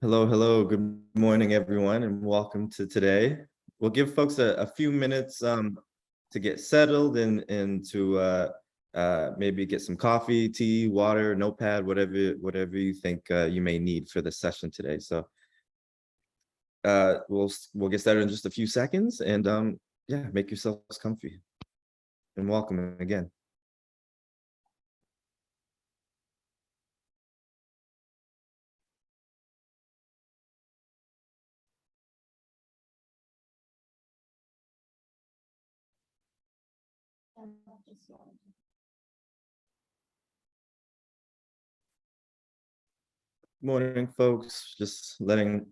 Hello, hello. Good morning, everyone, and welcome to today. We'll give folks a few minutes to get settled and to maybe get some coffee, tea, water, notepad, whatever you think you may need for the session today. So we'll get started in just a few seconds, and yeah, make yourselves comfy. And welcome again. Morning, folks. Just allowing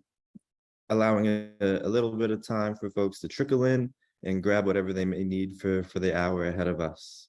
a little bit of time for folks to trickle in and grab whatever they may need for the hour ahead of us.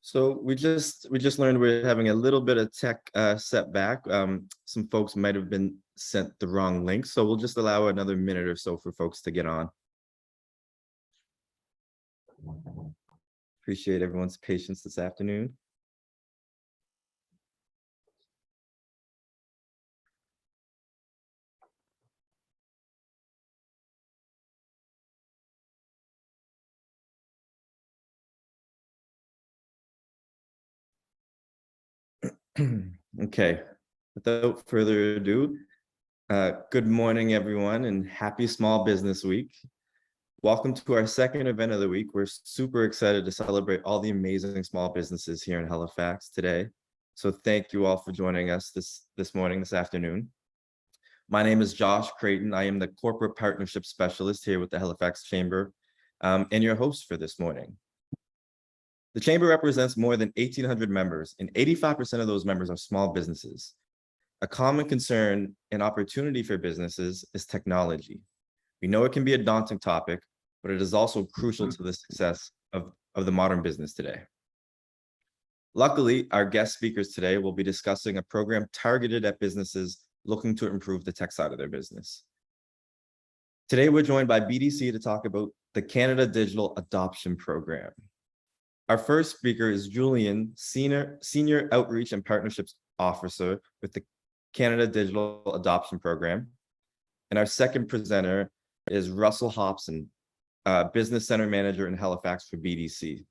So we just learned we're having a little bit of tech setback. Some folks might have been sent the wrong link, so we'll just allow another minute or so for folks to get on. Appreciate everyone's patience this afternoon. Okay, without further ado, good morning, everyone, and happy Small Business Week. Welcome to our second event of the week. We're super excited to celebrate all the amazing small businesses here in Halifax today. So thank you all for joining us this afternoon. My name is Josh Creighton. I am the Corporate Partnership Specialist here with the Halifax Chamber, and your host for this morning. The Chamber represents more than 1,800 members, and 85% of those members are small businesses. A common concern and opportunity for businesses is technology. We know it can be a daunting topic, but it is also crucial to the success of the modern business today. Luckily, our guest speakers today will be discussing a program targeted at businesses looking to improve the tech side of their business. Today, we're joined by BDC to talk about the Canada Digital Adoption Program. Our first speaker is Julian, Senior Outreach and Partnerships Officer with the Canada Digital Adoption Program. And our second presenter is Russell Hobson, Business Center Manager in Halifax for BDC.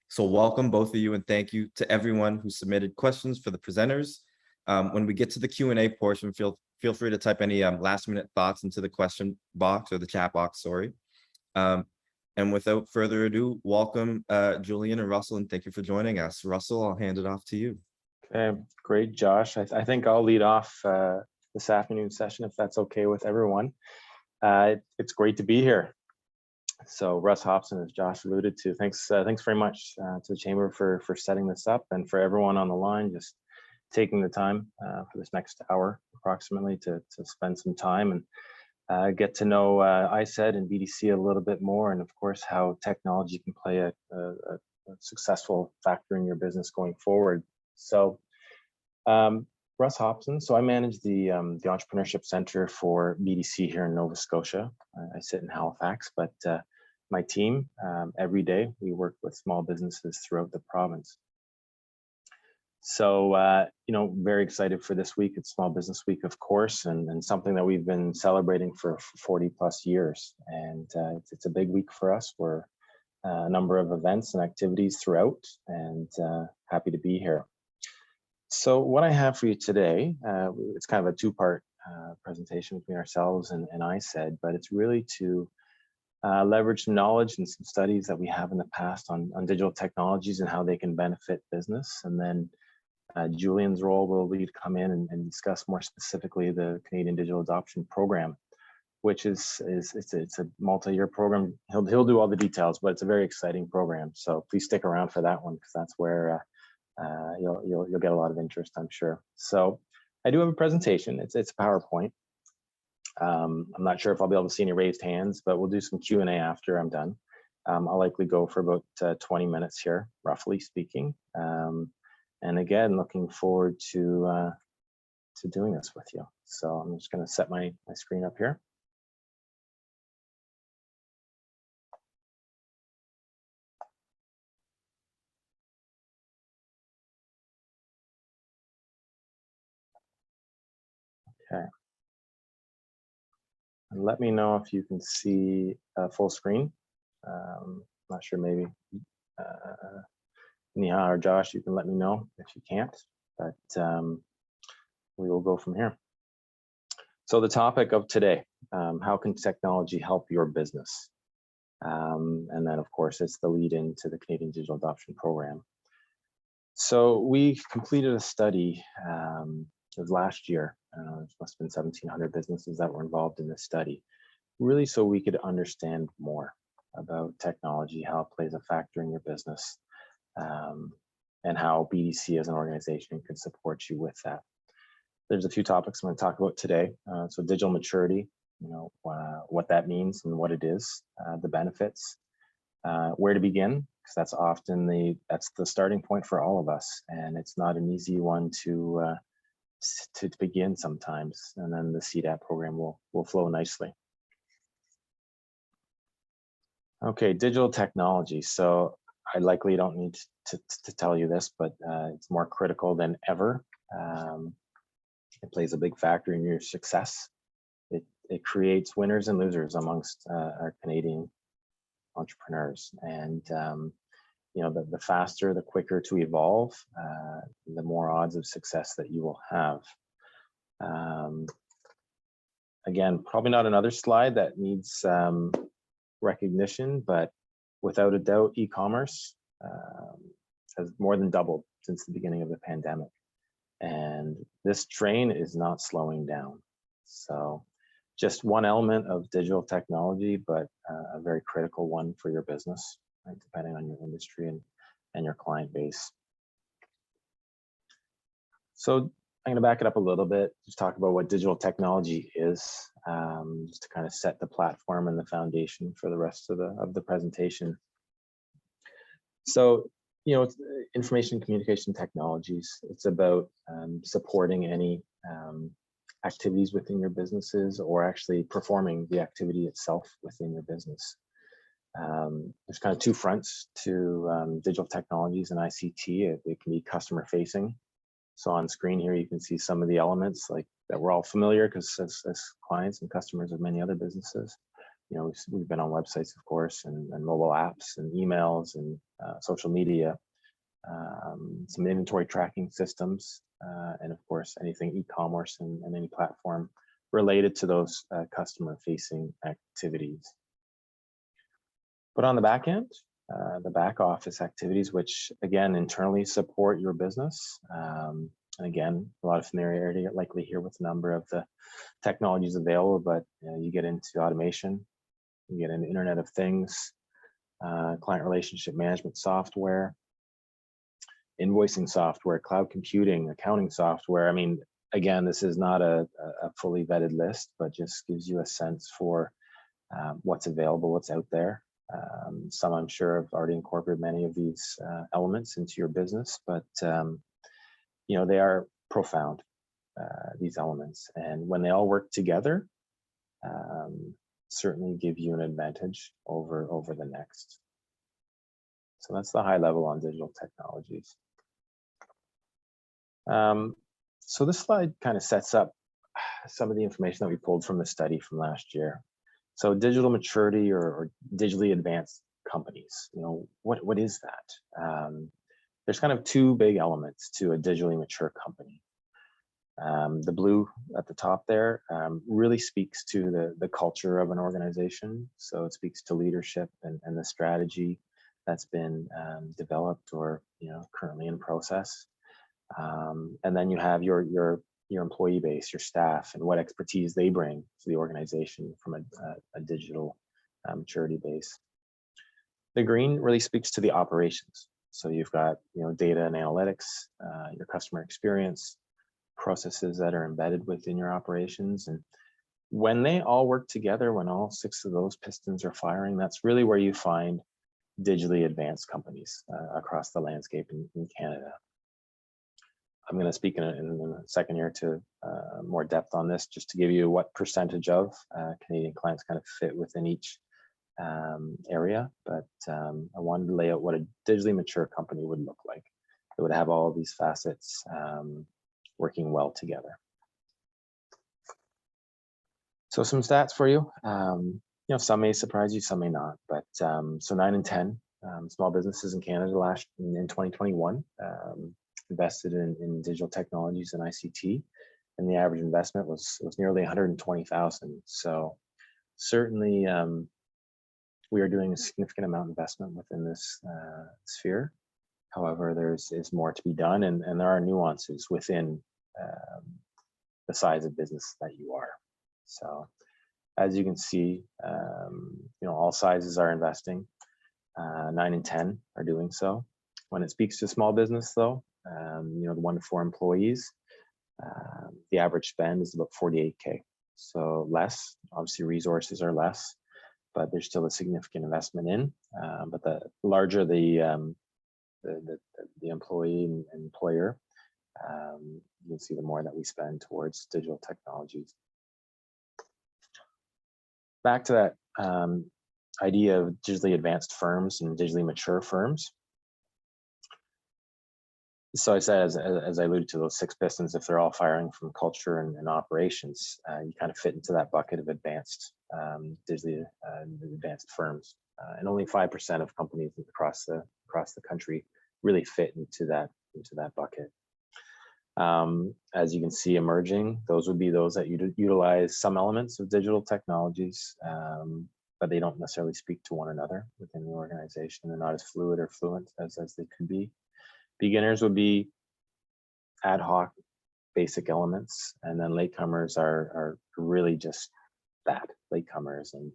So welcome both of you, and thank you to everyone who submitted questions for the presenters. When we get to the Q&A portion, feel free to type any last minute thoughts into the question box or the chat box, sorry. And without further ado, welcome Julian and Russell, and thank you for joining us. Russell, I'll hand it off to you. Okay, great, Josh. I think I'll lead off this afternoon session, if that's okay with everyone. It's great to be here. So Russ Hobson, as Josh alluded to, thanks very much to the Chamber for setting this up, and for everyone on the line just taking the time for this next hour approximately to spend some time and get to know ISED and BDC a little bit more, and of course how technology can play a successful factor in your business going forward. So Russ Hobson, so I manage the Entrepreneurship Center for BDC here in Nova Scotia. I sit in Halifax, but my team, every day, we work with small businesses throughout the province. So, very excited for this week. It's Small Business Week, of course, and something that we've been celebrating for 40 plus years. And it's a big week for us. We're a number of events and activities throughout, and happy to be here. So what I have for you today, it's kind of a two-part presentation between ourselves and ISED, but it's really to leverage some knowledge and some studies that we have in the past on digital technologies and how they can benefit business. And then Julian's role will be to come in and discuss more specifically the Canadian Digital Adoption Program, which it's a multi-year program. He'll do all the details, but it's a very exciting program. So please stick around for that one, because that's where you'll get a lot of interest, I'm sure. So I do have a presentation. It's a PowerPoint. I'm not sure if I'll be able to see any raised hands, but we'll do some Q&A after I'm done. I'll likely go for about 20 minutes here, roughly speaking. And again, looking forward to doing this with you. So I'm just going to set my screen up here. Okay. And let me know if you can see full screen. Not sure, maybe Neha or Josh, you can let me know if you can't, but we will go from here. So the topic of today, how can technology help your business? And then of course, it's the lead into the Canadian Digital Adoption Program. So we completed a study, it was last year, there must have been 1,700 businesses that were involved in this study, really so we could understand more about technology, how it plays a factor in your business, and how BDC as an organization can support you with that. There's a few topics I'm going to talk about today. So digital maturity, what that means and what it is, the benefits, where to begin, because that's often the starting point for all of us, and it's not an easy one to begin sometimes. And then the CDAP program will flow nicely. Okay, digital technology. So I likely don't need to tell you this, but it's more critical than ever. It plays a big factor in your success. It creates winners and losers amongst our Canadian entrepreneurs. And the faster, the quicker to evolve, the more odds of success that you will have. Again, probably not another slide that needs recognition, but without a doubt, e-commerce has more than doubled since the beginning of the pandemic. And this train is not slowing down. So just one element of digital technology, but a very critical one for your business, right, depending on your industry and your client base. So I'm going to back it up a little bit, just talk about what digital technology is, just to kind of set the platform and the foundation for the rest of the presentation. So, it's information communication technologies. It's about supporting any activities within your businesses, or actually performing the activity itself within your business. There's kind of two fronts to digital technologies and ICT. It can be customer facing. So on screen here, you can see some of the elements like that we're all familiar, because as clients and customers of many other businesses, we've been on websites, of course, and mobile apps and emails and social media, some inventory tracking systems, and of course, anything e-commerce and any platform related to those customer-facing activities. But on the back end, the back office activities, which again, internally support your business. And again, a lot of familiarity likely here with a number of the technologies available, but you get into automation, you get into Internet of Things, client relationship management software, invoicing software, cloud computing, accounting software. I mean, again, this is not a fully vetted list, but just gives you a sense for what's available, what's out there. Some I'm sure have already incorporated many of these elements into your business, but they are profound, these elements. And when they all work together, certainly give you an advantage over the next. So that's the high level on digital technologies. So this slide kind of sets up some of the information that we pulled from the study from last year. So digital maturity or digitally advanced companies, what is that? There's kind of two big elements to a digitally mature company. The blue at the top there really speaks to the culture of an organization. So it speaks to leadership and the strategy that's been developed or currently in process. And then you have your employee base, your staff, and what expertise they bring to the organization from a digital maturity base. The green really speaks to the operations. So you've got data and analytics, your customer experience, processes that are embedded within your operations. And when they all work together, when all 6 of those pistons are firing, that's really where you find digitally advanced companies across the landscape in Canada. I'm going to speak in a second here to more depth on this, just to give you what percentage of Canadian clients kind of fit within each area. But I wanted to lay out what a digitally mature company would look like. It would have all of these facets working well together. So some stats for you. You know, some may surprise you, some may not. But so 9 in 10 small businesses in Canada in 2021 invested in digital technologies and ICT, and the average investment was nearly 120,000. So certainly we are doing a significant amount of investment within this sphere. However, there's more to be done, and there are nuances within the size of business that you are. So as you can see, you know, all sizes are investing. 9 in 10 are doing so. When it speaks to small business though, you know, the 1 to 4 employees, the average spend is about 48K. So less, obviously resources are less, but there's still a significant investment in. But the larger the employee and employer, you can see the more that we spend towards digital technologies. Back to that idea of digitally advanced firms and digitally mature firms. So I said, as I alluded to, those 6 pistons, if they're all firing from culture and operations, you kind of fit into that bucket of advanced, digitally advanced firms. And only 5% of companies across the country really fit into that bucket. As you can see emerging, those would be those that utilize some elements of digital technologies, but they don't necessarily speak to one another within the organization. They're not as fluid or fluent as they could be. Beginners would be ad hoc, basic elements, and then latecomers are really just that, latecomers. And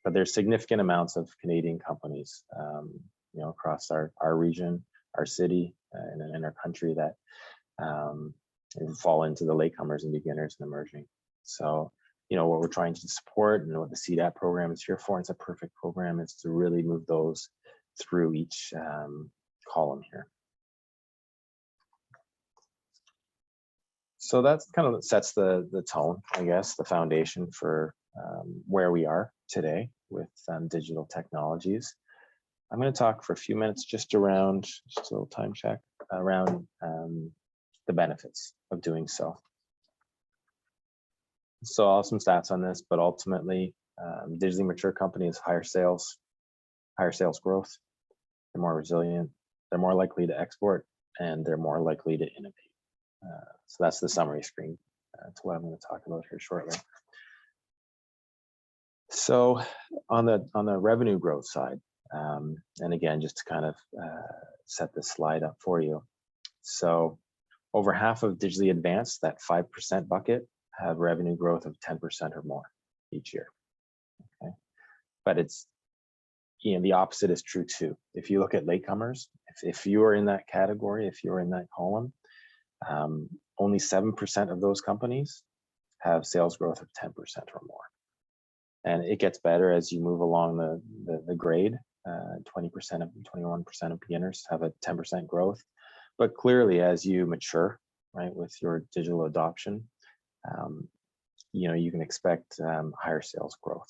but there's significant amounts of Canadian companies, you know, across our region, our city, and our country that fall into the latecomers and beginners and emerging. So, you know, what we're trying to support and what the CDAP program is here for, and it's a perfect program, is to really move those through each column here. So that's kind of sets the tone, I guess, the foundation for where we are today with digital technologies. I'm going to talk for a few minutes just around, just a little time check, around the benefits of doing so. So I'll have some stats on this, but ultimately, digitally mature companies, higher sales growth, they're more resilient, they're more likely to export, and they're more likely to innovate. So that's the summary screen. That's what I'm going to talk about here shortly. So on the revenue growth side, and again, just to kind of set this slide up for you. So over half of digitally advanced, that 5% bucket, have revenue growth of 10% or more each year. Okay, but it's, you know, the opposite is true too. If you look at latecomers, if you are in that category, if you're in that column, only 7% of those companies have sales growth of 10% or more. And it gets better as you move along the grade. 20% of 21% of beginners have a 10% growth. But clearly, as you mature, right, with your digital adoption, you know, you can expect higher sales growth.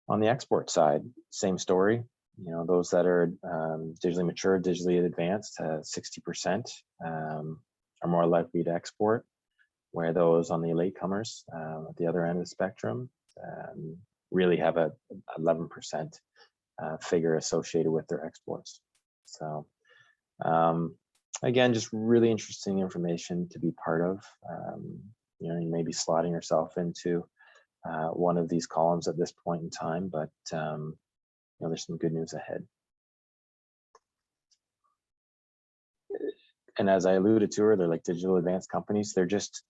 On the export side, same story. You know, those that are digitally mature, digitally advanced, 60% are more likely to export, where those on the latecomers at the other end of the spectrum really have a 11% figure associated with their exports. So again, just really interesting information to be part of. You know, you may be slotting yourself into one of these columns at this point in time, but you know, there's some good news ahead. And as I alluded to earlier, like digital advanced companies, they're just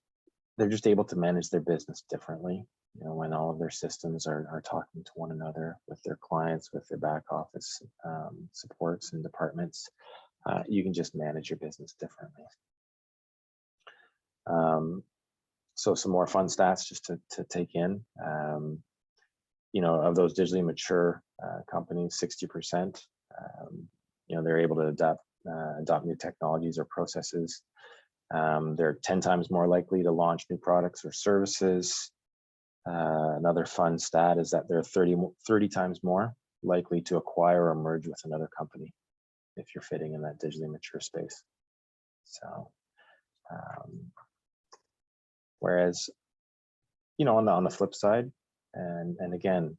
able to manage their business differently. You know, when all of their systems are talking to one another, with their clients, with their back office supports and departments, you can just manage your business differently. So some more fun stats just to take in. You know, of those digitally mature companies, 60%, you know, they're able to adopt new technologies or processes. They're 10 times more likely to launch new products or services. Another fun stat is that they're 30 times more likely to acquire or merge with another company if you're fitting in that digitally mature space. So, whereas, you know, on the flip side, and again,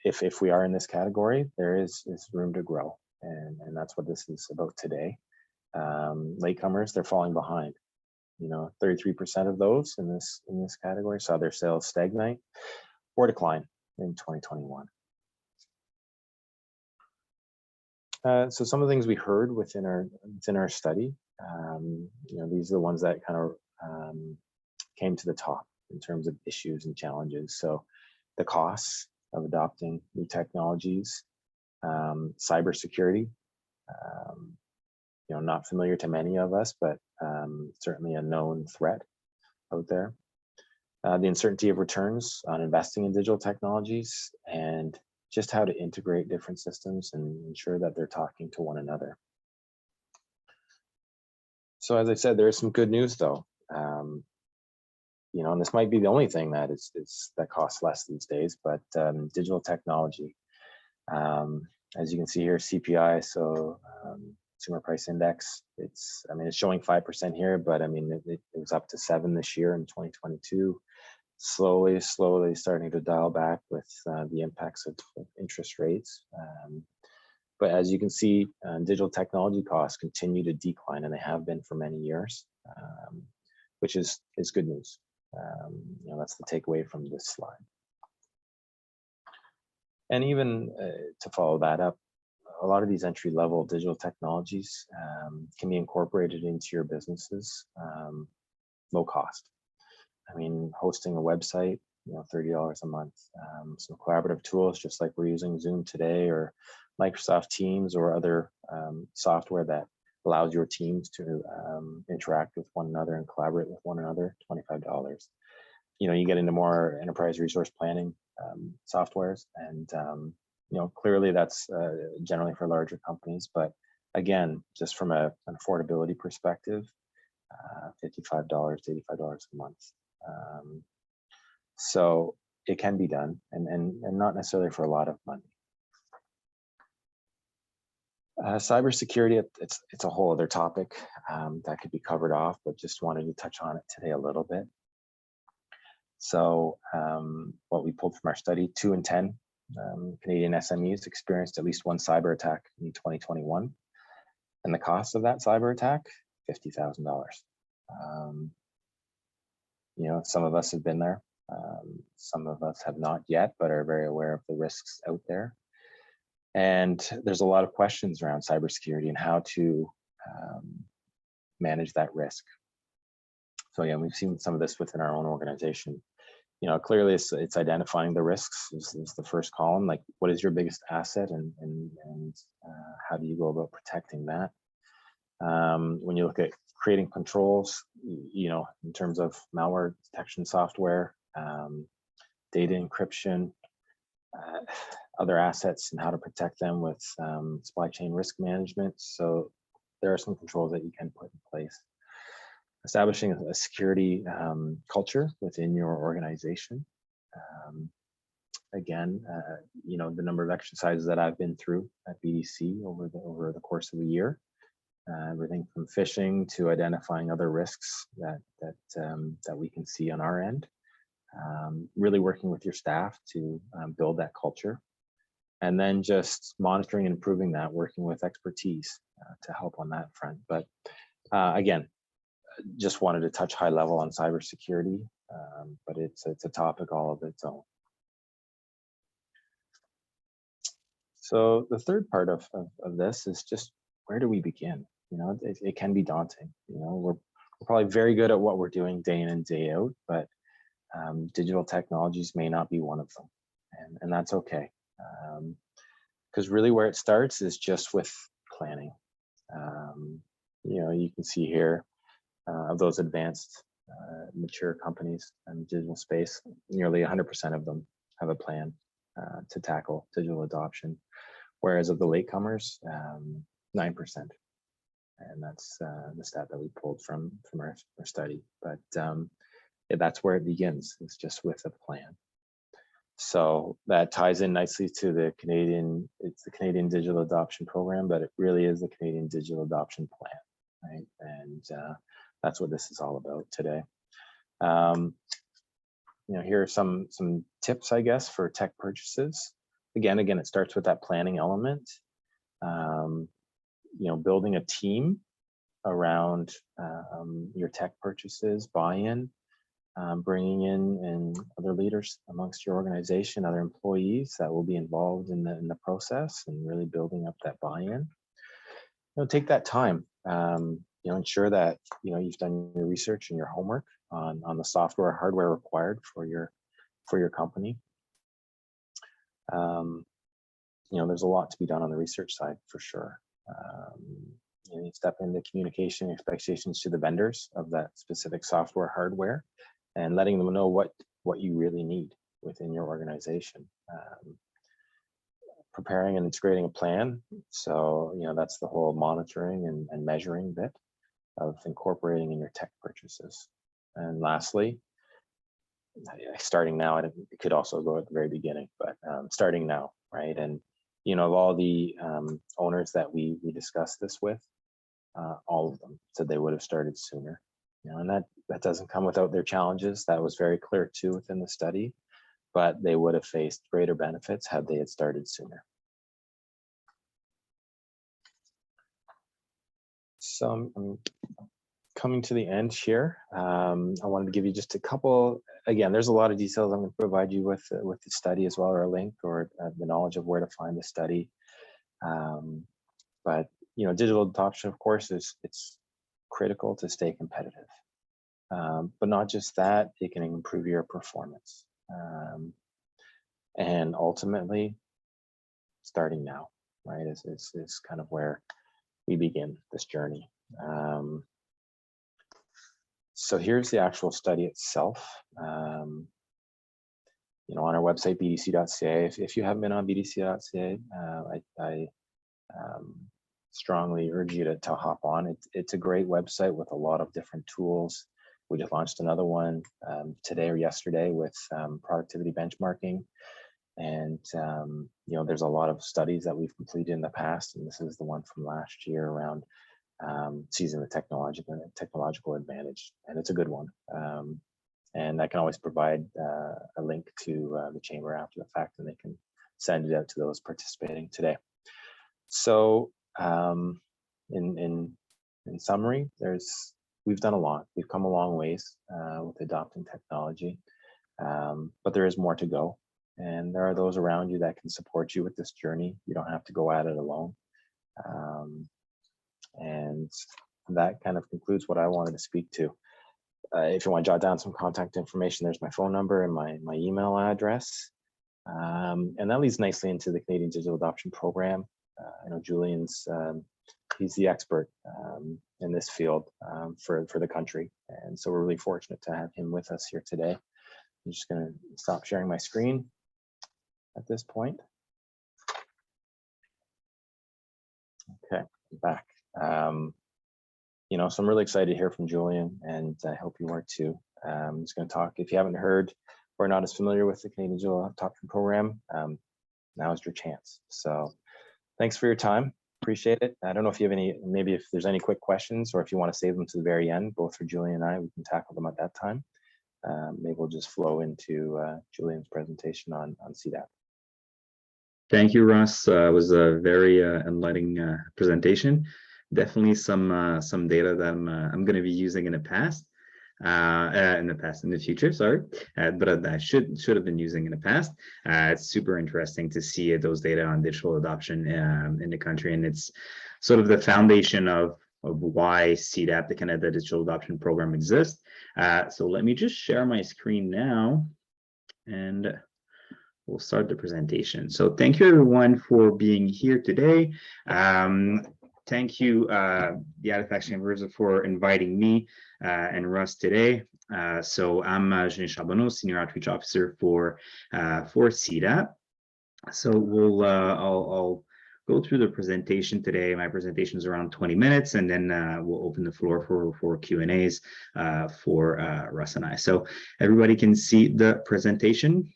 if we are in this category, there is room to grow, and that's what this is about today. Latecomers, they're falling behind. You know, 33% of those in this category saw their sales stagnate or decline in 2021. So some of the things we heard within our study, you know, these are the ones that kind of came to the top in terms of issues and challenges. So the costs of adopting new technologies, cybersecurity, you know, not familiar to many of us, but certainly a known threat out there. The uncertainty of returns on investing in digital technologies, and just how to integrate different systems and ensure that they're talking to one another. So as I said, there is some good news though. You know, and this might be the only thing that that costs less these days, but digital technology. As you can see here, CPI, so Consumer Price Index, it's showing 5% here, but I mean, it was up to 7 this year in 2022. Slowly starting to dial back with the impacts of interest rates. But as you can see, digital technology costs continue to decline, and they have been for many years, which is good news. You know, that's the takeaway from this slide. And even to follow that up, a lot of these entry-level digital technologies can be incorporated into your businesses, low cost. I mean, hosting a website, you know, $30 a month. Some collaborative tools, just like we're using Zoom today, or Microsoft Teams, or other software that allows your teams to interact with one another and collaborate with one another, $25. You know, you get into more enterprise resource planning softwares, and you know, clearly that's generally for larger companies, but again, just from an affordability perspective, $55 to $85 a month. So it can be done, and not necessarily for a lot of money. Cybersecurity, it's a whole other topic that could be covered off, but just wanted to touch on it today a little bit. So what we pulled from our study, 2 in 10 Canadian SMEs experienced at least one cyber attack in 2021. And the cost of that cyber attack, $50,000. You know, some of us have been there. Some of us have not yet, but are very aware of the risks out there. And there's a lot of questions around cybersecurity and how to manage that risk. So yeah, we've seen some of this within our own organization. You know, clearly it's identifying the risks is the first column. Like, what is your biggest asset, and how do you go about protecting that? When you look at creating controls, you know, in terms of malware detection software, data encryption, other assets, and how to protect them with supply chain risk management. So there are some controls that you can put in place. Establishing a security culture within your organization. Again, you know, the number of exercises that I've been through at BDC over the course of the year, everything from phishing to identifying other risks that we can see on our end. Really working with your staff to build that culture, and then just monitoring and improving that, working with expertise to help on that front. But again, just wanted to touch high level on cybersecurity, but it's a topic all of its own. So the third part of this is just, where do we begin? You know, it can be daunting. You know, we're probably very good at what we're doing day in and day out, but digital technologies may not be one of them, and that's okay. Because really where it starts is just with planning. You can see here of those advanced mature companies in the digital space, nearly 100% of them have a plan to tackle digital adoption, whereas of the latecomers, 9%. And that's the stat that we pulled from our study. But that's where it begins. It's just with a plan. So that ties in nicely to the Canadian Digital Adoption Program, but it really is the Canadian Digital Adoption Plan, right? And that's what this is all about today. Here are some tips, I guess, for tech purchases. Again, it starts with that planning element. Building a team around your tech purchases, buy-in, bringing in other leaders amongst your organization, other employees that will be involved in the process, and really building up that buy-in. Take that time. Ensure that you've done your research and your homework on the software or hardware required for your company. There's a lot to be done on the research side for sure. You step into communication expectations to the vendors of that specific software hardware, and letting them know what you really need within your organization. Preparing and integrating a plan. So that's the whole monitoring and measuring bit of incorporating in your tech purchases. And lastly, starting now, and it could also go at the very beginning, but starting now, right? And of all the owners that we discussed this with, all of them said they would have started sooner. And that doesn't come without their challenges. That was very clear too within the study, but they would have faced greater benefits had they had started sooner. So I'm coming to the end here. I wanted to give you just a couple. Again, there's a lot of details I'm going to provide you with the study as well, or a link, or the knowledge of where to find the study. But digital adoption, of course, it's critical to stay competitive. But not just that, it can improve your performance. And ultimately, starting now, right, is kind of where we begin this journey. So here's the actual study itself. On our website, bdc.ca. If you haven't been on bdc.ca, I strongly urge you to hop on. It's a great website with a lot of different tools. We just launched another one today or yesterday with productivity benchmarking. And there's a lot of studies that we've completed in the past, and this is the one from last year around seizing the technological advantage, and it's a good one. And I can always provide a link to the chamber after the fact, and they can send it out to those participating today. So in summary, we've done a lot. We've come a long ways with adopting technology, but there is more to go. And there are those around you that can support you with this journey. You don't have to go at it alone. And that kind of concludes what I wanted to speak to. If you want to jot down some contact information, there's my phone number and my email address. And that leads nicely into the Canadian Digital Adoption Program. Julian's, he's the expert in this field for the country. And so we're really fortunate to have him with us here today. I'm just going to stop sharing my screen at this point. Okay, I'm back. So I'm really excited to hear from Julian, and I hope you are too. I'm just going to talk. If you haven't heard or not as familiar with the Canadian Digital Adoption Program, now is your chance. So thanks for your time. Appreciate it. I don't know if you have maybe if there's any quick questions, or if you want to save them to the very end, both for Julian and I, we can tackle them at that time. Maybe we'll just flow into Julian's presentation on CDAP. Thank you, Russ. It was a very enlightening presentation. Definitely some data that I'm going to be using in the future, sorry, but I should have been using in the past. It's super interesting to see those data on digital adoption in the country, and it's sort of the foundation of why CDAP, the Canada Digital Adoption Program, exists. So let me just share my screen now, and we'll start the presentation. So thank you everyone for being here today. thank you, the Halifax Chamber, for inviting me and Russ today. So I'm Julien Charbonneau, Senior Outreach Officer for CDAP. So I'll go through the presentation today. My presentation is around 20 minutes, and then we'll open the floor for Q&As for Russ and I. So everybody can see the presentation.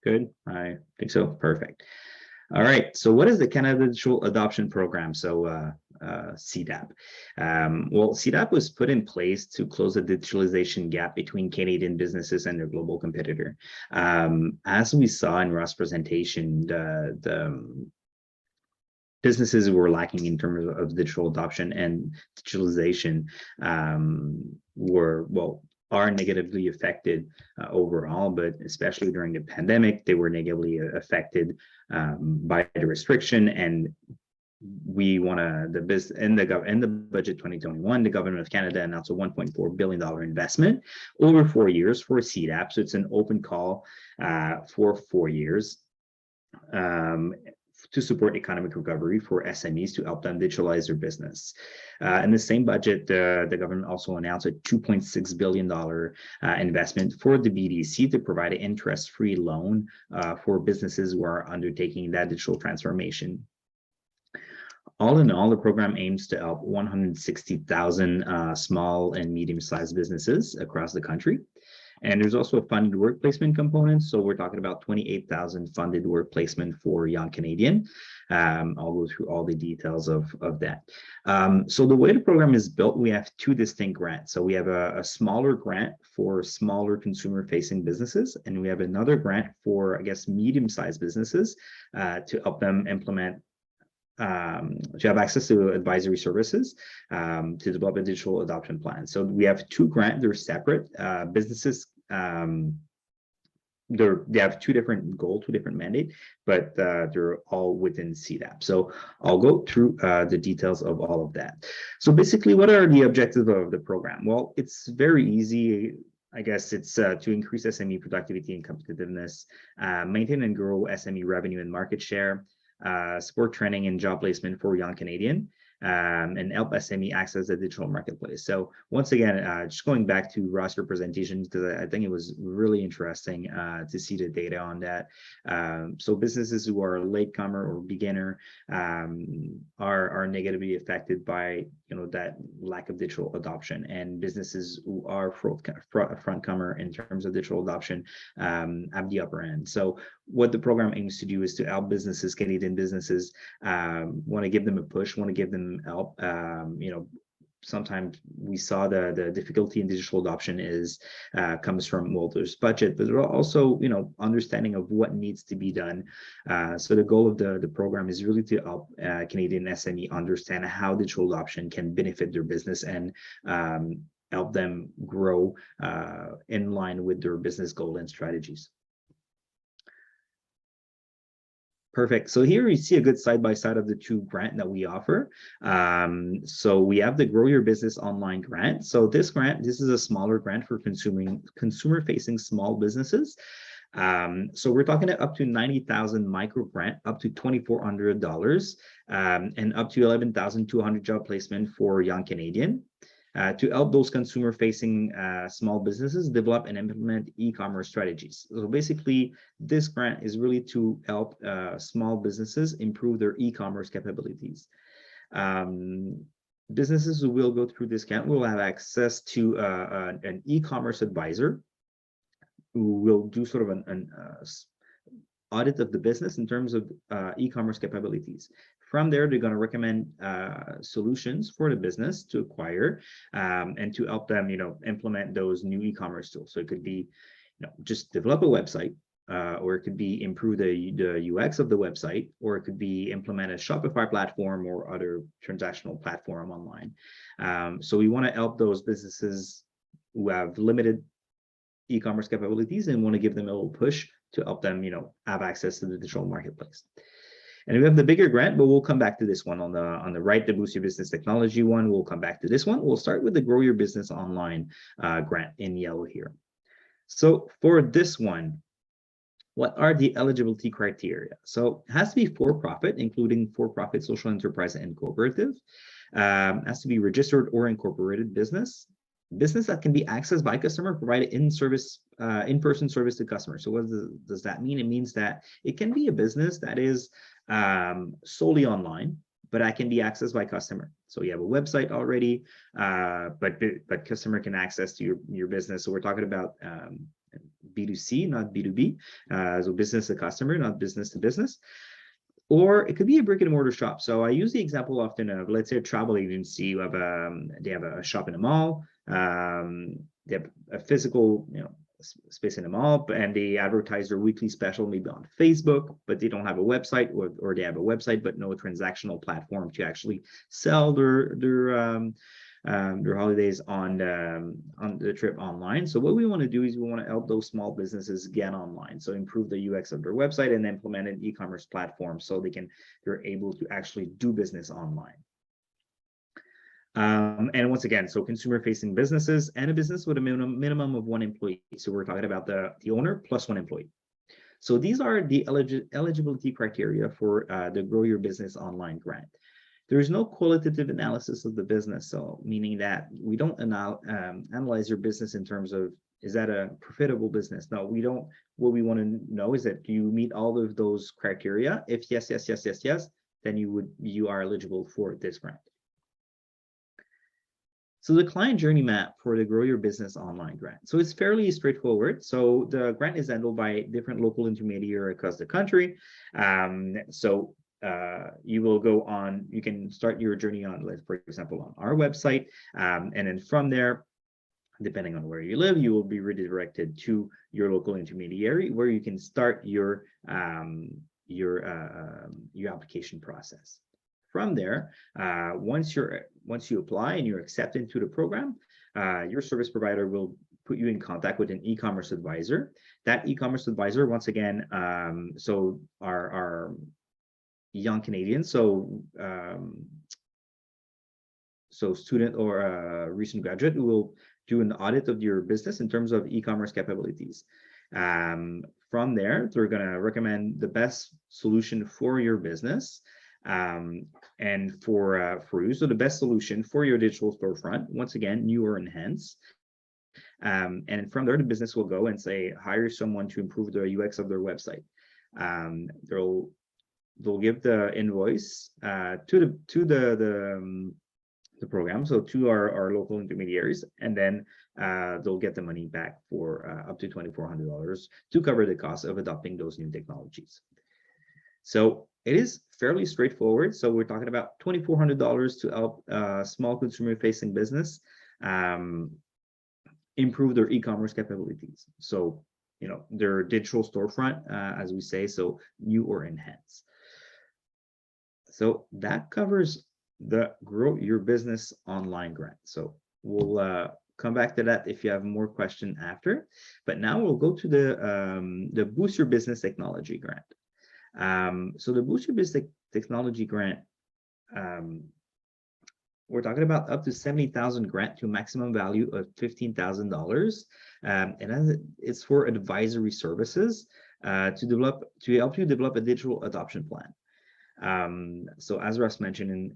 Good, I think so. Perfect. All right. So what is the Canada Digital Adoption Program? So CDAP. Well, CDAP was put in place to close the digitalization gap between Canadian businesses and their global competitor. As we saw in Russ' presentation, the businesses were lacking in terms of digital adoption and digitalization are negatively affected overall, but especially during the pandemic, they were negatively affected by the restriction. And we want to, in the budget 2021, the government of Canada announced a $1.4 billion investment over 4 years for CDAP. So it's an open call for 4 years. To support economic recovery for SMEs to help them digitalize their business. In the same budget, the government also announced a $2.6 billion investment for the BDC to provide an interest-free loan for businesses who are undertaking that digital transformation. All in all, the program aims to help 160,000 small and medium-sized businesses across the country. And there's also a funded work placement component. So we're talking about 28,000 funded work placement for young Canadian. I'll go through all the details of that. So the way the program is built, we have 2 distinct grants. So we have a smaller grant for smaller consumer-facing businesses, and we have another grant for, I guess, medium-sized businesses to help them implement to have access to advisory services to develop a digital adoption plan. So we have 2 grants, they're separate. Businesses, they have 2 different goals, 2 different mandates, but they're all within CDAP. So I'll go through the details of all of that. So basically, what are the objectives of the program? Well, it's very easy. I guess it's to increase SME productivity and competitiveness, maintain and grow SME revenue and market share, support training and job placement for young Canadian, and help SME access the digital marketplace. So once again, just going back to Ross's presentation, because I think it was really interesting to see the data on that. So businesses who are latecomer or beginner are negatively affected by that lack of digital adoption, and businesses who are frontcomer in terms of digital adoption have the upper end. So what the program aims to do is to help businesses, Canadian businesses, want to give them a push, want to give them help. Sometimes we saw the difficulty in digital adoption comes from, well, there's budget, but there's also understanding of what needs to be done. So the goal of the program is really to help Canadian SME understand how digital adoption can benefit their business and help them grow in line with their business goal and strategies. Perfect. So here you see a good side-by-side of the 2 grants that we offer. So we have the Grow Your Business Online grant. So this is a smaller grant for consumer-facing small businesses. So we're talking up to 90,000 micro grant, up to $2,400, and up to 11,200 job placement for young Canadian. To help those consumer-facing small businesses develop and implement e-commerce strategies. So basically, this grant is really to help small businesses improve their e-commerce capabilities. Businesses who will go through this grant will have access to an e-commerce advisor who will do sort of an audit of the business in terms of e-commerce capabilities. From there, they're going to recommend solutions for the business to acquire and to help them, implement those new e-commerce tools. So it could be, just develop a website, or it could be improve the UX of the website, or it could be implement a Shopify platform or other transactional platform online. So we want to help those businesses who have limited e-commerce capabilities and want to give them a little push to help them, have access to the digital marketplace. And we have the bigger grant, but we'll come back to this one on the right, the Boost Your Business Technology one. We'll come back to this one. We'll start with the Grow Your Business Online grant in yellow here. So for this one, What are the eligibility criteria? So it has to be for-profit, including for-profit, social enterprise, and cooperative. Has to be registered or incorporated business. Business that can be accessed by customer, provided in-person service to customers. So what does that mean? It means that it can be a business that is solely online, but that can be accessed by customer. So you have a website already, but customer can access to your business. So we're talking about B2C, not B2B. So business to customer, not business to business. Or it could be a brick and mortar shop. So I use the example often of, let's say, a travel agency. You have they have a shop in a mall. They have a physical, space in a mall, and they advertise their weekly special maybe on Facebook, but they don't have a website, or they have a website but no transactional platform to actually sell their holidays on the trip online. So what we want to do is we want to help those small businesses get online. So improve the UX of their website and implement an e-commerce platform so they're able to actually do business online. And once again, so consumer-facing businesses and a business with a minimum of 1 employee. So we're talking about the owner plus 1 employee. So these are the eligibility criteria for the Grow Your Business Online grant. There is no qualitative analysis of the business, so meaning that we don't analyze your business in terms of, is that a profitable business? No, we don't. What we want to know is that, do you meet all of those criteria? If yes, then you are eligible for this grant. So the client journey map for the Grow Your Business Online grant. So it's fairly straightforward. So the grant is handled by different local intermediaries across the country. You will go on, you can start your journey on, for example, on our website. And then from there, depending on where you live, you will be redirected to your local intermediary where you can start your application process. From there, once you apply and you're accepted into the program, your service provider will put you in contact with an e-commerce advisor. That e-commerce advisor, once again, so our young Canadians, so student or a recent graduate who will do an audit of your business in terms of e-commerce capabilities. From there, they're going to recommend the best solution for your business and for you. So the best solution for your digital storefront, once again, new or enhanced. And from there, the business will go and say, hire someone to improve the UX of their website. They'll give the invoice to the program, so to our local intermediaries, and then they'll get the money back for up to $2,400 to cover the cost of adopting those new technologies. So it is fairly straightforward. So we're talking about $2,400 to help small consumer-facing business improve their e-commerce capabilities. So, their digital storefront, as we say, so new or enhanced. So that covers the Grow Your Business Online grant. So we'll come back to that if you have more questions after. But now we'll go to the Boost Your Business Technology grant. So the Boost Your Business Technology grant, we're talking about up to $70,000 grant to a maximum value of $15,000, and it's for advisory services to help you develop a digital adoption plan. So as Russ mentioned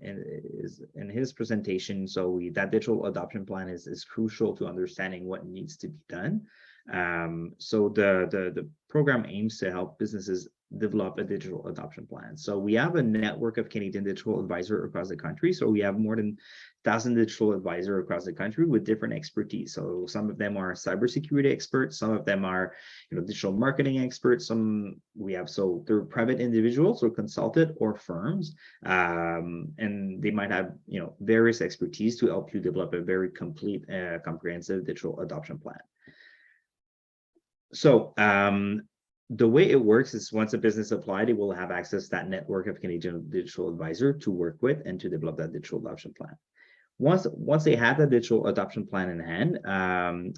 in his presentation, so that digital adoption plan is crucial to understanding what needs to be done. So the program aims to help businesses develop a digital adoption plan. So we have a network of Canadian digital advisors across the country. So we have more than 1,000 digital advisors across the country with different expertise. So some of them are cybersecurity experts, some of them are digital marketing experts. So they're private individuals or consulted or firms, and they might have various expertise to help you develop a very complete, comprehensive digital adoption plan. So the way it works is once a business applies, it will have access to that network of Canadian digital advisors to work with and to develop that digital adoption plan. Once they have that digital adoption plan in hand,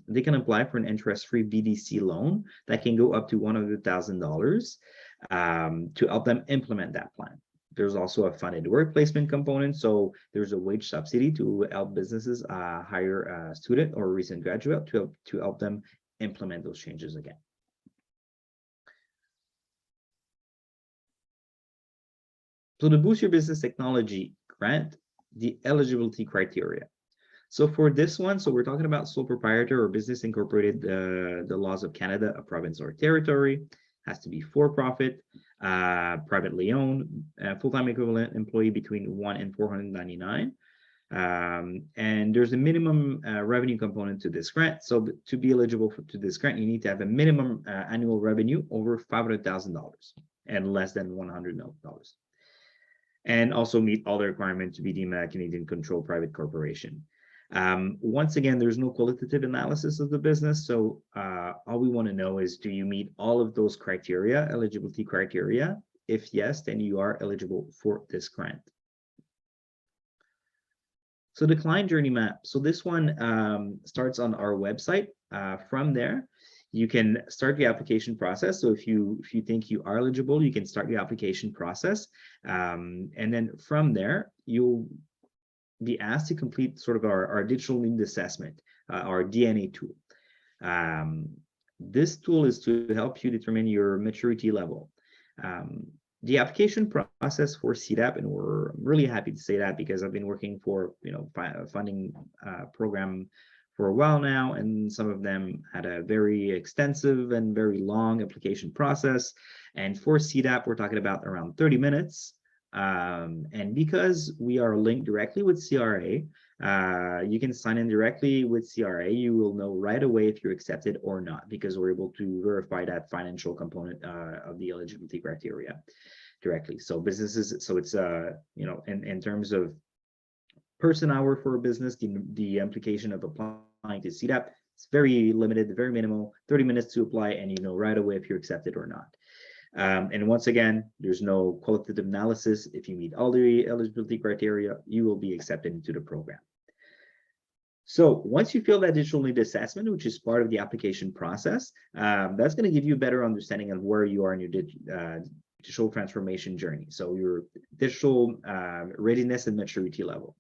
they can apply for an interest-free BDC loan that can go up to $100,000 to help them implement that plan. There's also a funded work placement component. So there's a wage subsidy to help businesses hire a student or a recent graduate to help them implement those changes again. So to boost your business technology grant, the eligibility criteria. So for this one, so we're talking about sole proprietor or business incorporated, the laws of Canada, a province or territory, has to be for-profit, privately owned, full-time equivalent employee between 1 and 499. And there's a minimum revenue component to this grant. So to be eligible to this grant, you need to have a minimum annual revenue over $500,000 and less than $100 million. And also meet all the requirements to be deemed a Canadian controlled private corporation. Once again, there's no qualitative analysis of the business. So all we want to know is, do you meet all of those criteria, eligibility criteria? If yes, then you are eligible for this grant. So the client journey map. So this one starts on our website. From there, you can start the application process. So if you think you are eligible, you can start the application process. And then from there, you'll be asked to complete sort of our digital need assessment, our DNA tool. This tool is to help you determine your maturity level. The application process for CDAP, and we're really happy to say that because I've been working for funding program for a while now, and some of them had a very extensive and very long application process. And for CDAP, we're talking about around 30 minutes. And because we are linked directly with CRA, you can sign in directly with CRA. You will know right away if you're accepted or not, because we're able to verify that financial component of the eligibility criteria directly. So businesses, so it's in terms of person hour for a business, the implication of applying to CDAP, it's very limited, very minimal, 30 minutes to apply, and you know right away if you're accepted or not. And once again, there's no qualitative analysis. If you meet all the eligibility criteria, you will be accepted into the program. So once you fill that digital need assessment, which is part of the application process, that's going to give you a better understanding of where you are in your digital transformation journey. So your digital readiness and maturity level.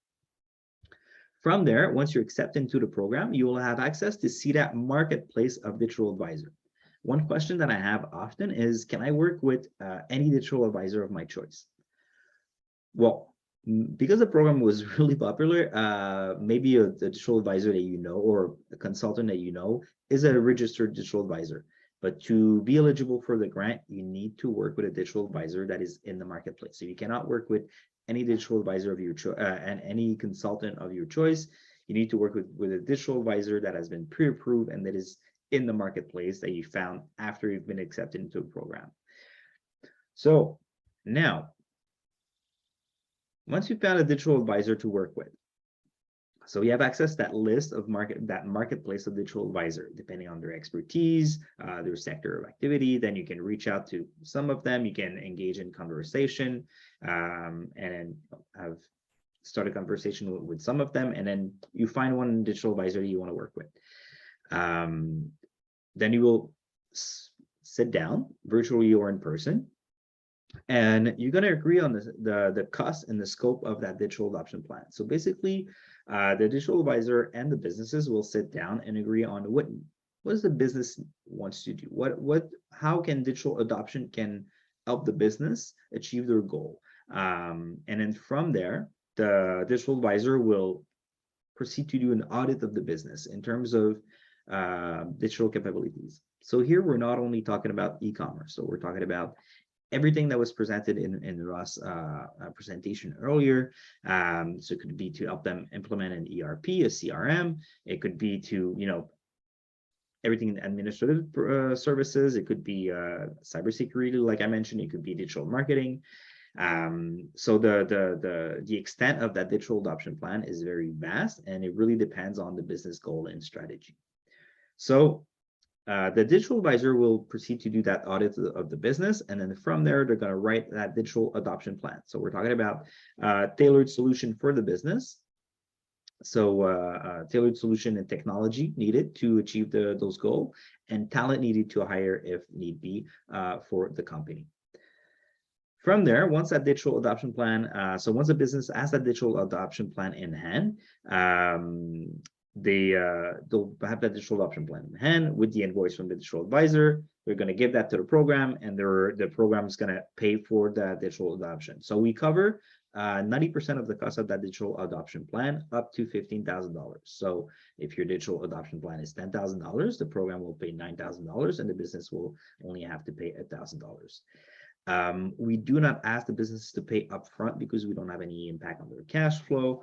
From there, once you're accepted into the program, you will have access to CDAP Marketplace of Digital Advisor. One question that I have often is, can I work with any digital advisor of my choice? Well, because the program was really popular, maybe a digital advisor that you know or a consultant that you know is a registered digital advisor. But to be eligible for the grant, you need to work with a digital advisor that is in the marketplace. So you cannot work with any digital advisor of your choice and any consultant of your choice. You need to work with a digital advisor that has been pre-approved and that is in the marketplace that you found after you've been accepted into a program. So now, once you've found a digital advisor to work with, so you have access to that list of marketplace of digital advisor, depending on their expertise, their sector of activity. Then you can reach out to some of them. You can engage in conversation and have start a conversation with some of them. And then you find one digital advisor that you want to work with. Then you will sit down virtually or in person, and you're going to agree on the cost and the scope of that digital adoption plan. So basically, the digital advisor and the businesses will sit down and agree on what does the business wants to do, how can digital adoption can help the business achieve their goal, and then from there, the digital advisor will proceed to do an audit of the business in terms of digital capabilities. So here we're not only talking about e-commerce, so we're talking about everything that was presented in Ross' presentation earlier. So it could be to help them implement an ERP, a CRM. It could be to, everything in administrative services. It could be cybersecurity, like I mentioned. It could be digital marketing. So the extent of that digital adoption plan is very vast, and it really depends on the business goal and strategy. So the digital advisor will proceed to do that audit of the business, and then from there, they're going to write that digital adoption plan. So we're talking about tailored solution for the business. So tailored solution and technology needed to achieve those goals, and talent needed to hire if need be for the company. From there, once that digital adoption plan, so once a business has that digital adoption plan in hand, they'll have that digital adoption plan in hand with the invoice from the digital advisor. They're going to give that to the program, and the program is going to pay for the digital adoption. So we cover 90% of the cost of that digital adoption plan up to $15,000. So if your digital adoption plan is $10,000, the program will pay $9,000 and the business will only have to pay $1,000. We do not ask the businesses to pay upfront because we don't have any impact on their cash flow.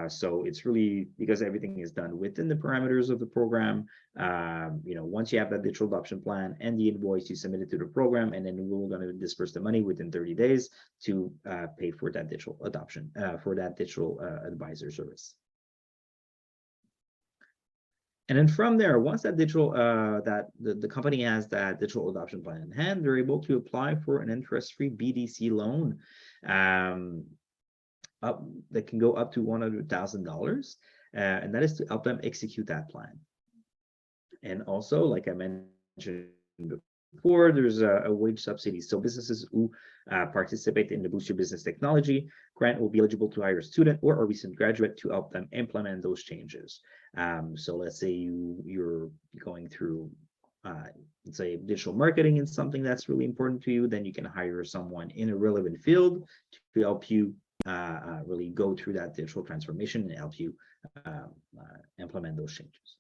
So it's really because everything is done within the parameters of the program. Once you have that digital adoption plan and the invoice, you submit it to the program, and then we're going to disperse the money within 30 days to pay for that digital adoption, for that digital advisor service. And then from there, once that digital, the company has that digital adoption plan in hand, they're able to apply for an interest-free BDC loan that can go up to $100,000, and that is to help them execute that plan. And also, like I mentioned before, there's a wage subsidy. So businesses who participate in the Boost Your Business Technology grant will be eligible to hire a student or a recent graduate to help them implement those changes. So let's say you're going through, let's say digital marketing is something that's really important to you, then you can hire someone in a relevant field to help you really go through that digital transformation and help you implement those changes.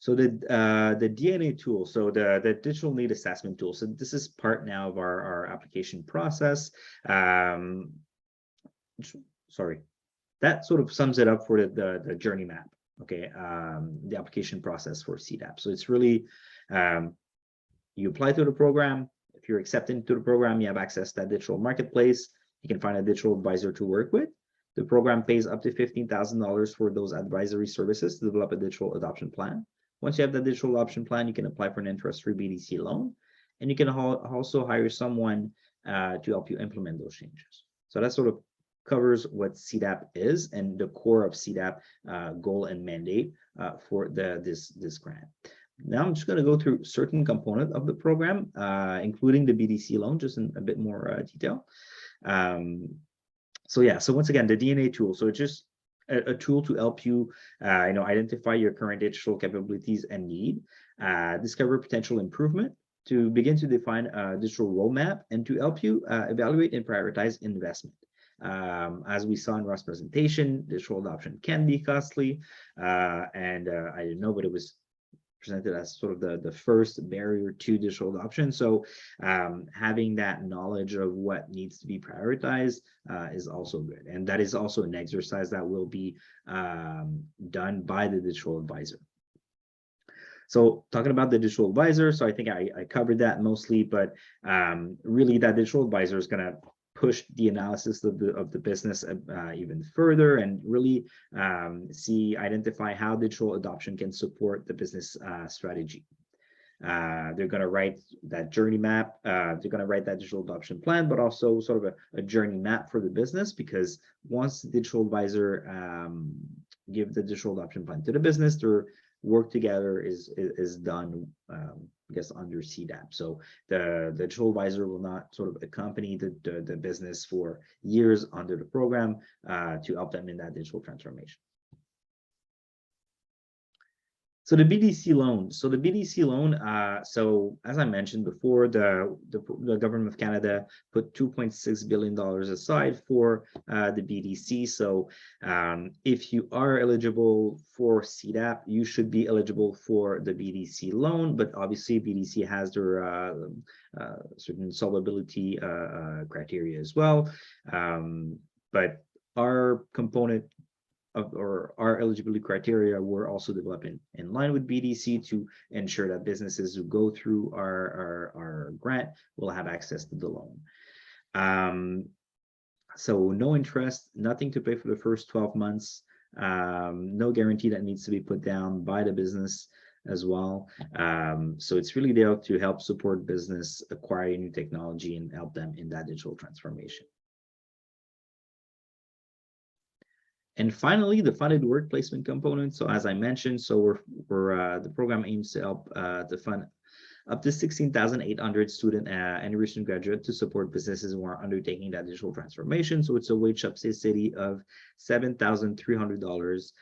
So the DNA tool, so the digital need assessment tool. So this is part now of our application process. Sorry, that sort of sums it up for the journey map. Okay, the application process for CDAP. So it's really you apply to the program. If you're accepted into the program, you have access to that digital marketplace. You can find a digital advisor to work with. The program pays up to $15,000 for those advisory services to develop a digital adoption plan. Once you have the digital adoption plan, you can apply for an interest-free BDC loan, and you can also hire someone to help you implement those changes. So that sort of covers what CDAP is and the core of CDAP goal and mandate for this grant. Now I'm just going to go through certain component of the program, including the BDC loan, just in a bit more detail. So once again, the DNA tool. So it's just a tool to help you, identify your current digital capabilities and need, discover potential improvement, to begin to define a digital roadmap, and to help you evaluate and prioritize investment. As we saw in Russ's presentation, digital adoption can be costly, and I didn't know, but it was presented as sort of the first barrier to digital adoption. So having that knowledge of what needs to be prioritized is also good. And that is also an exercise that will be done by the digital advisor. So talking about the digital advisor, so I think I covered that mostly, but really that digital advisor is going to push the analysis of the business even further, and really identify how digital adoption can support the business strategy. They're going to write that journey map. They're going to write that digital adoption plan, but also sort of a journey map for the business, because once the digital advisor give the digital adoption plan to the business, their work together is done, I guess, under CDAP. So the digital advisor will not sort of accompany the business for years under the program to help them in that digital transformation. So the BDC loan. So the BDC loan, so as I mentioned before, the government of Canada put $2.6 billion aside for the BDC. So if you are eligible for CDAP, you should be eligible for the BDC loan, but obviously BDC has their certain solvability criteria as well. But our component or our eligibility criteria were also developed in line with BDC to ensure that businesses who go through our grant will have access to the loan. So no interest, nothing to pay for the first 12 months, no guarantee that needs to be put down by the business as well. So it's really there to help support business acquire new technology and help them in that digital transformation. And finally, the funded work placement component. So as I mentioned, so we're the program aims to help to fund up to 16,800 student and recent graduate to support businesses who are undertaking that digital transformation. So it's a wage subsidy of $7,300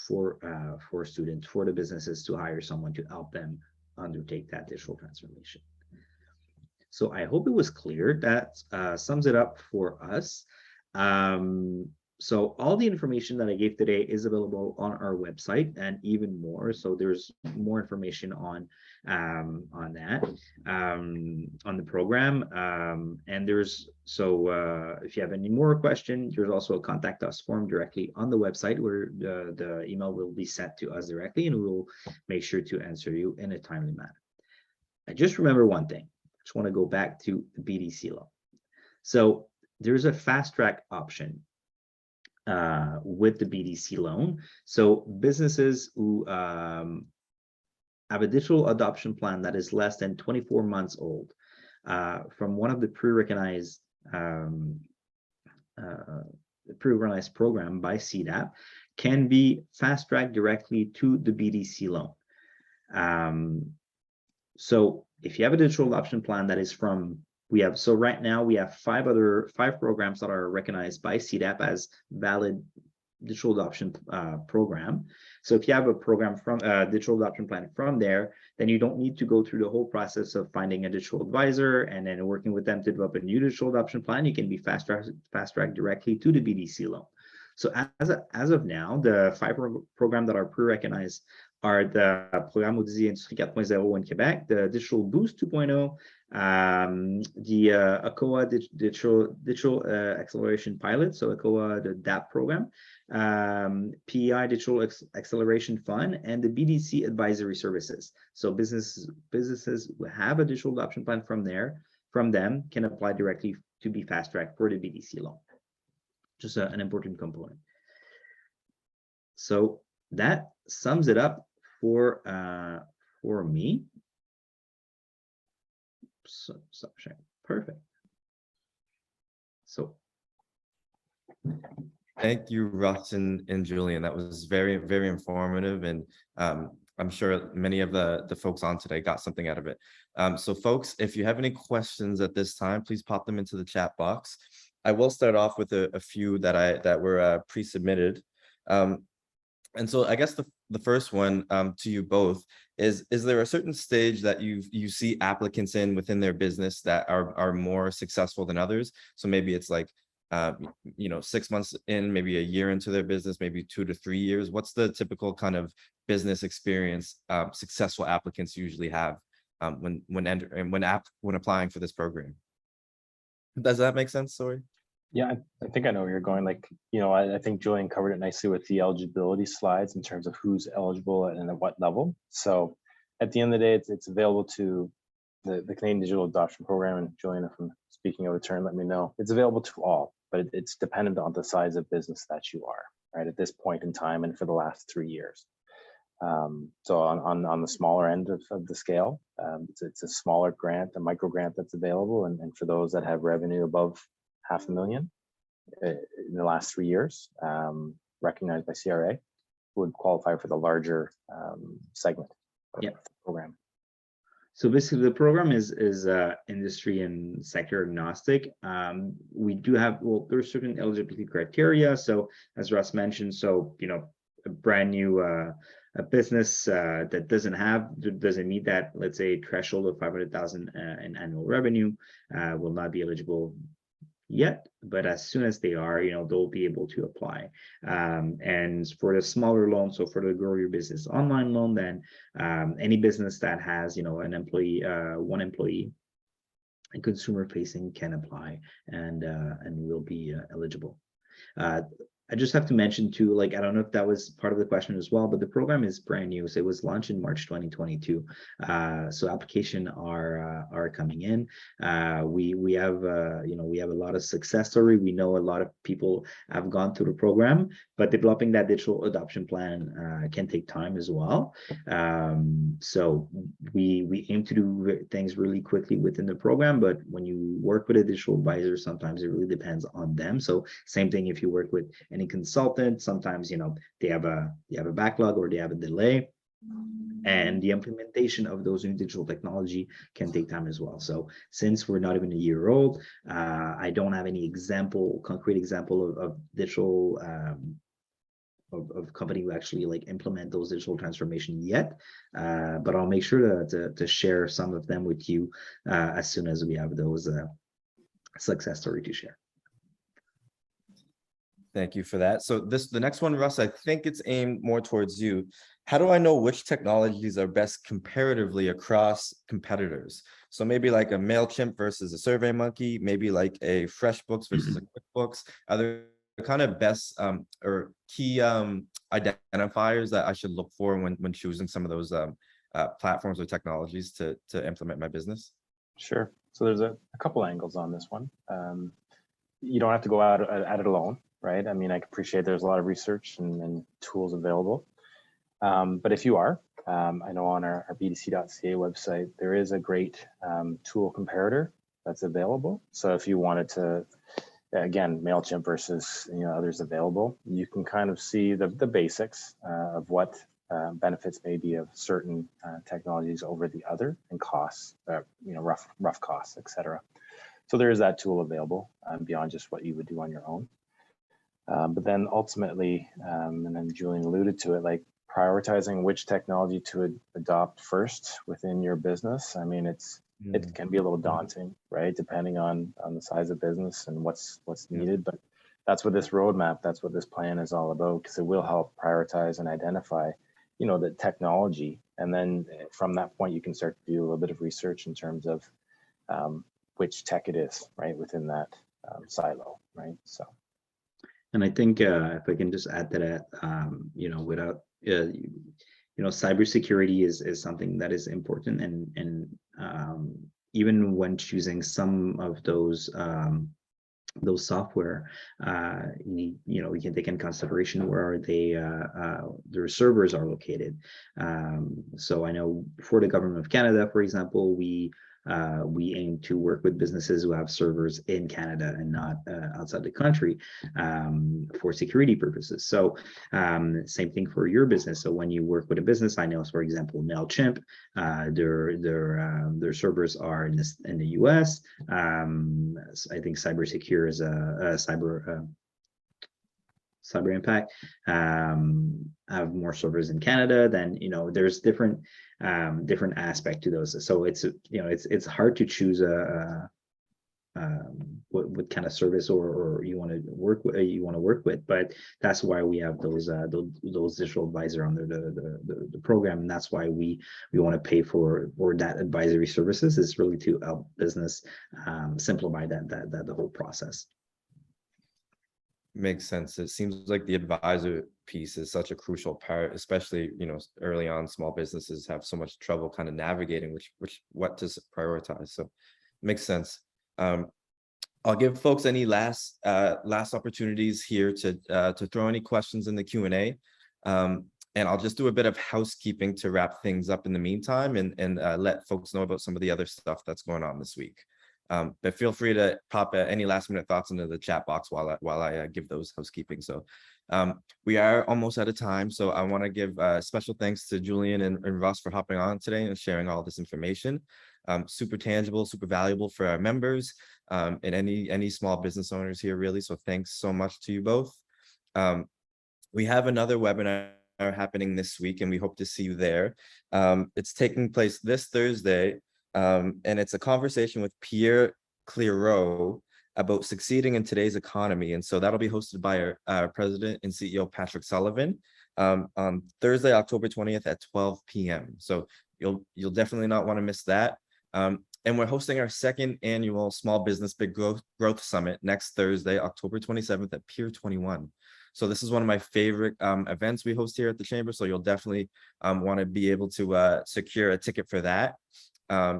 for students, for the businesses to hire someone to help them undertake that digital transformation. So I hope it was clear. That sums it up for us. So all the information that I gave today is available on our website and even more. So there's more information on that, on the program. And there's, if you have any more questions, there's also a contact us form directly on the website where the email will be sent to us directly, and we will make sure to answer you in a timely manner. I just remember one thing. I just want to go back to the BDC loan. So there's a fast track option with the BDC loan. So businesses who have a digital adoption plan that is less than 24 months old from one of the pre-recognized program by CDAP can be fast-tracked directly to the BDC loan. So if you have a digital adoption plan that is from, so right now we have five programs that are recognized by CDAP as valid digital adoption program. So if you have a program from digital adoption plan from there, then you don't need to go through the whole process of finding a digital advisor and then working with them to develop a new digital adoption plan. You can be fast-tracked directly to the BDC loan. So as of now, the five programs that are pre-recognized are the Programme Audit Industrie 4.0 in Quebec, the Digital Boost 2.0, the ACOA Digital Acceleration Pilot, so ACOA, the DAP program, PEI Digital Acceleration Fund, and the BDC Advisory Services. So businesses who have a digital adoption plan from them can apply directly to be fast-tracked for the BDC loan. Just an important component. So that sums it up for me. So, perfect. So thank you, Russ and Julian. That was very, very informative, and I'm sure many of the folks on today got something out of it. So folks, if you have any questions at this time, please pop them into the chat box. I will start off with a few that were pre-submitted. And so I guess the first one to you both is there a certain stage that you see applicants in within their business that are more successful than others? So maybe it's like 6 months in, maybe a year into their business, maybe 2 to 3 years. What's the typical kind of business experience successful applicants usually have when applying for this program? Does that make sense? Sorry. Yeah, I think I know where you're going. I think Julian covered it nicely with the eligibility slides in terms of who's eligible and at what level. So at the end of the day, it's available to the Canadian Digital Adoption Program. And Julian, if I'm speaking out of turn, let me know. It's available to all, but it's dependent on the size of business that you are, right, at this point in time and for the last 3 years. So on the smaller end of the scale, it's a smaller grant, a micro grant that's available. And for those that have revenue above $500,000 in the last 3 years, recognized by CRA, would qualify for the larger segment of the program. So basically, the program is industry and sector agnostic. We do have, there's certain eligibility criteria. So as Russ mentioned, a brand new a business that doesn't meet that, let's say, threshold of 500,000 in annual revenue will not be eligible yet, but as soon as they are, they'll be able to apply. And for the smaller loan, so for the Grow Your Business Online loan, then any business that has, an employee, one employee, and consumer facing can apply and will be eligible. I just have to mention too, I don't know if that was part of the question as well, but the program is brand new. So it was launched in March 2022. So applications are coming in. We have we have a lot of success story. We know a lot of people have gone through the program, but developing that digital adoption plan can take time as well. So we aim to do things really quickly within the program, but when you work with a digital advisor, sometimes it really depends on them. So same thing if you work with any consultant, sometimes they have a backlog or they have a delay. And the implementation of those new digital technology can take time as well. So since we're not even a year old, I don't have any concrete example of digital of company who actually like implement those digital transformation yet, but I'll make sure to share some of them with you as soon as we have those success story to share. Thank you for that. So the next one, Russ, I think it's aimed more towards you. How do I know which technologies are best comparatively across competitors? So maybe like a MailChimp versus a SurveyMonkey, maybe like a FreshBooks versus a QuickBooks. Are there kind of best or key identifiers that I should look for when choosing some of those platforms or technologies to implement my business? Sure. So there's a couple angles on this one. You don't have to go out at it alone, right? I mean, I appreciate there's a lot of research and tools available. But if you are, I know on our BDC.ca website, there is a great tool comparator that's available. So if you wanted to, again, MailChimp versus others available, you can kind of see the basics of what benefits may be of certain technologies over the other and costs, rough costs, etc. So there is that tool available beyond just what you would do on your own. But then ultimately, and then Julian alluded to it, like prioritizing which technology to adopt first within your business. I mean, it can be a little daunting, right? Depending on the size of business and what's needed. But that's what this roadmap, that's what this plan is all about, because it will help prioritize and identify, the technology. And then from that point, you can start to do a little bit of research in terms of which tech it is, right, within that silo, right? So. And I think if I can just add to that, without, cybersecurity is something that is important, and even when choosing some of those software, we can take in consideration where their servers are located. So I know for the government of Canada, for example, we aim to work with businesses who have servers in Canada and not outside the country for security purposes. So same thing for your business. So when you work with a business, I know, for example, MailChimp, their servers are in the US. I think CyberSecure is a Cyber Impact have more servers in Canada. Then there's different aspect to those. So it's hard to choose what kind of service or you want to work with, but that's why we have those digital advisor under the program, and that's why we want to pay for that advisory services, is really to help business simplify the whole process. Makes sense. It seems like the advisor piece is such a crucial part, especially early on. Small businesses have so much trouble kind of navigating what to prioritize. So makes sense. I'll give folks any last opportunities here to throw any questions in the Q&A, and I'll just do a bit of housekeeping to wrap things up in the meantime, and let folks know about some of the other stuff that's going on this week. But feel free to pop any last minute thoughts into the chat box while I give those housekeeping. So we are almost out of time. So I want to give special thanks to Julian and Russ for hopping on today and sharing all this information. Super tangible, super valuable for our members and any small business owners here, really. So thanks so much to you both. We have another webinar happening this week, and we hope to see you there. It's taking place this Thursday. And it's a conversation with Pierre Clairaut about succeeding in today's economy. And so that'll be hosted by our president and CEO, Patrick Sullivan, on Thursday, October 20th at 12 p.m. So you'll definitely not want to miss that. And we're hosting our second annual Small Business Big Growth Summit next Thursday, October 27th at Pier 21. So this is one of my favorite events we host here at the Chamber. So you'll definitely want to be able to secure a ticket for that.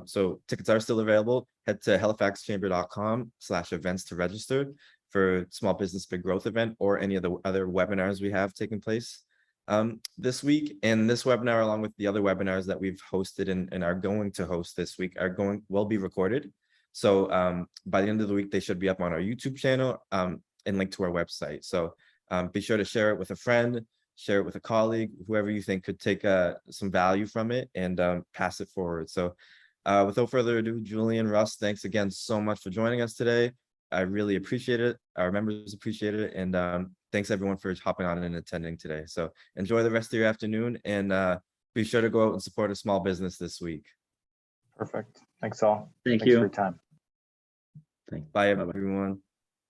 So tickets are still available. Head to halifaxchamber.com/events to register for Small Business Big Growth event or any of the other webinars we have taking place this week. And this webinar, along with the other webinars that we've hosted and are going to host this week, will be recorded. So by the end of the week, they should be up on our YouTube channel and linked to our website. So be sure to share it with a friend, share it with a colleague, whoever you think could take some value from it, and pass it forward. So without further ado, Julian, Russ, thanks again so much for joining us today. I really appreciate it. Our members appreciate it. And thanks everyone for hopping on and attending today. So enjoy the rest of your afternoon, and be sure to go out and support a small business this week. Perfect. Thanks all. Thank Thanks you. for your time. Bye, everyone.